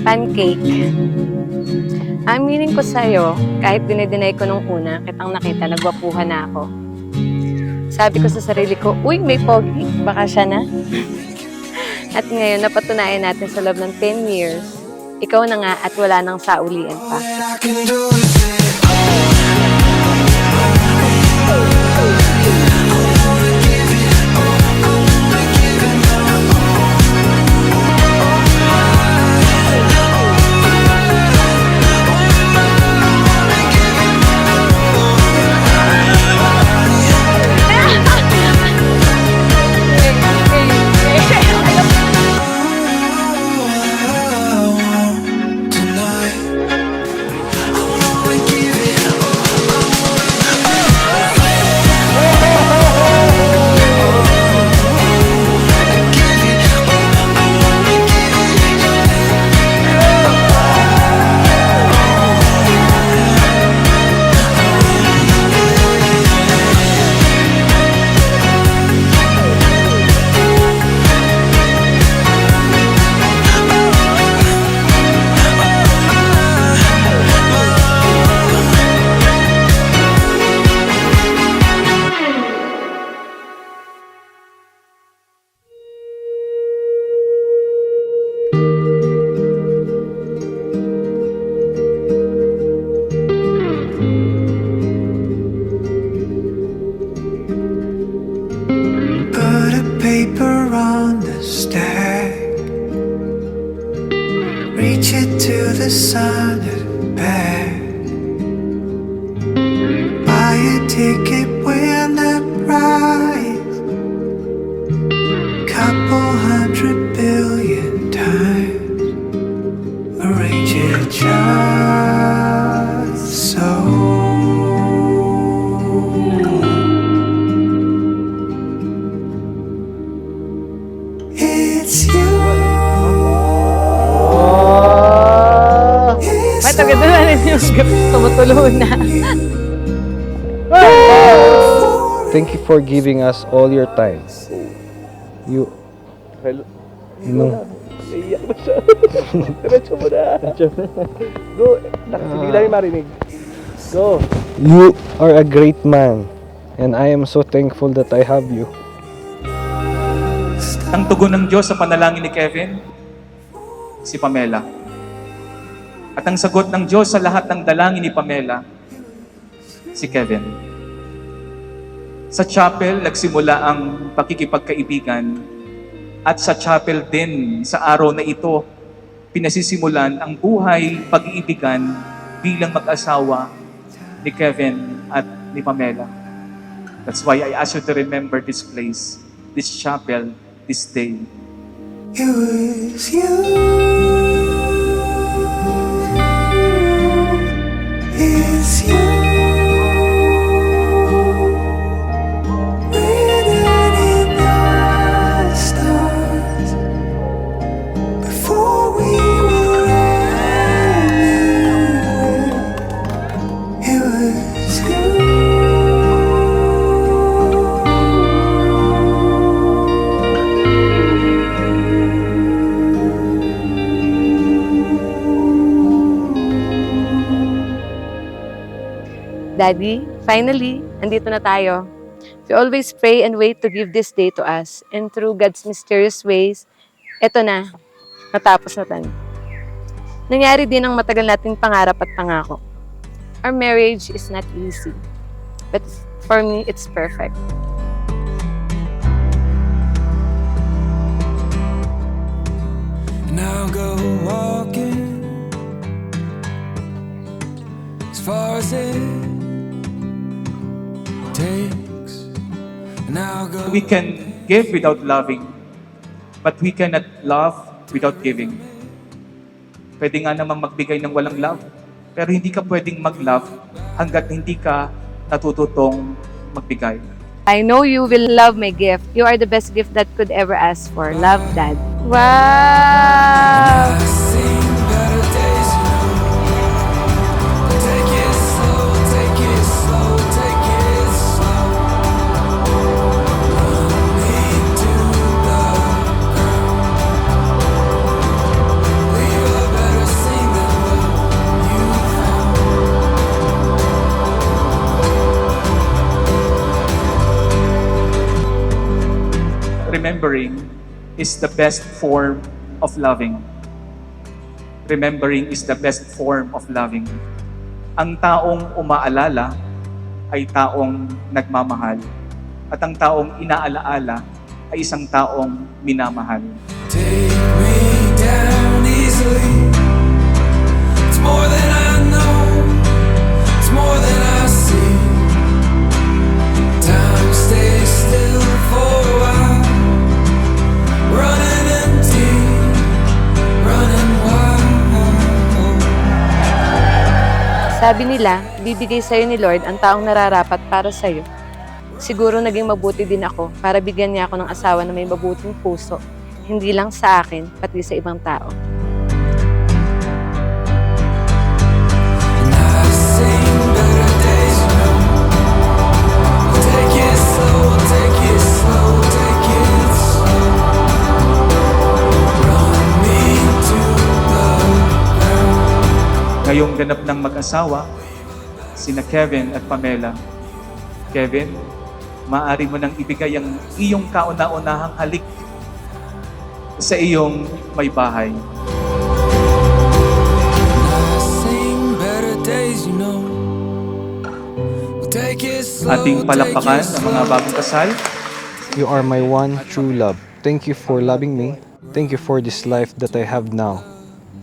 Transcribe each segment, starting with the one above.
Pancake. Aminin ko sa'yo, kahit dinedeny ko nung una, kitang nakita, nagwapuhan na ako. Sabi ko sa sarili ko, uy, may pogi, baka siya na. At ngayon, napatunayan natin sa loob ng 10 years, ikaw na nga at wala nang saulian pa. Paper on the stack, reach it to the sun and back. Buy a ticket, win the prize. Couple 100 billion times, arrange it just so. It's you. Ba't ang ganda na rin yung tumutulo na? Thank you for giving us all your time. You know, Iiyak na siya. Diretso mo na. Go. Hindi lang yung marinig. Go. you are a great man, and I am so thankful that I have you. Ang tugon ng Diyos sa panalangin ni Kevin, si Pamela. At ang sagot ng Diyos sa lahat ng dalangin ni Pamela, si Kevin. Sa chapel, nagsimula ang pakikipagkaibigan. At sa chapel din, sa araw na ito, pinasisimulan ang buhay pag-iibigan bilang mag-asawa ni Kevin at ni Pamela. That's why I ask you to remember this place, this chapel, this day. It was you. It's you. Written in the stars before we were anywhere. It was you. Daddy, finally, andito na tayo. We always pray and wait to give this day to us. And through God's mysterious ways, eto na, natapos na tayo. Nangyari din ang matagal nating pangarap at pangako. Our marriage is not easy, but for me, it's perfect. Now go walking as far as it takes. Now go. We can give without loving, but we cannot love without giving. Pwede nga namang magbigay ng walang love, pero hindi ka pwedeng mag-love hanggat hindi ka natututong magbigay. I know you will love my gift. You are the best gift that could ever ask for. Love, Dad. Wow! I've seen better days, you know. Take it slow, take it slow, take it slow. Run me to the ground. Leave a remembering is the best form of loving. Remembering is the best form of loving. Ang taong umaalala ay taong nagmamahal. At ang taong inaalaala ay isang taong minamahal. Take me down easily. It's more than I know. It's more than I see. Time stays still for a while. Running empty, running wild. Sabi nila, bibigay sa'yo ni Lord ang taong nararapat para sa'yo. Siguro naging mabuti din ako para bigyan niya ako ng asawa na may mabuting puso, hindi lang sa akin, pati sa ibang tao. And I've seen better days, you know. Take it slow, take it slow, take it slow. Run me to the ground. Ngayong ganap ng mag-asawa, sina Kevin at Pamela. Kevin, maaari mo nang ibigay ang iyong kauna-unahang halik sa iyong may bahay. I've seen better days, you know. Take it slow, Ating palakpakan ang mga bagong kasal. You are my one true love. Thank you for loving me. Thank you for this life that I have now.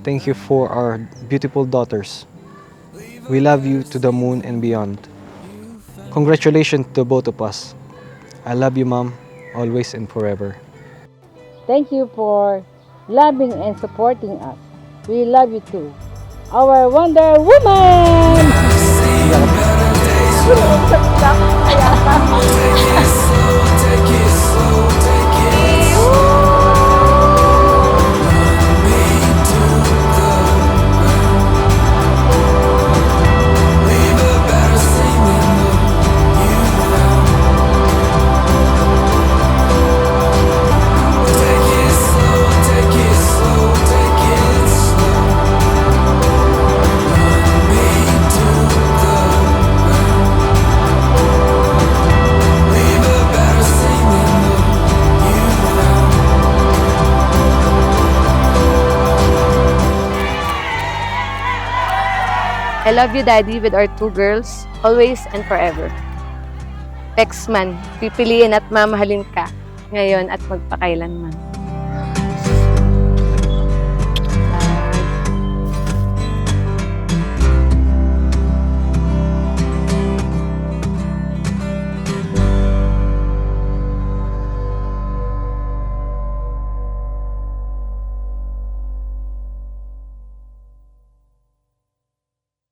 Thank you for our beautiful daughters. We love you to the moon and beyond. Congratulations to both of us. I love you, Mom, always and forever. Thank you for loving and supporting us. We love you too. Our Wonder Woman! take it slow, take it slow. Run me to the ground. Leave a better scene than what you found. Take it slow, take it slow, take it slow. Run me to the ground. Leave a better scene than what you found. I love you, Daddy, with our two girls, always and forever. Pexman, pipiliin at mamahalin ka, ngayon at magpakailanman.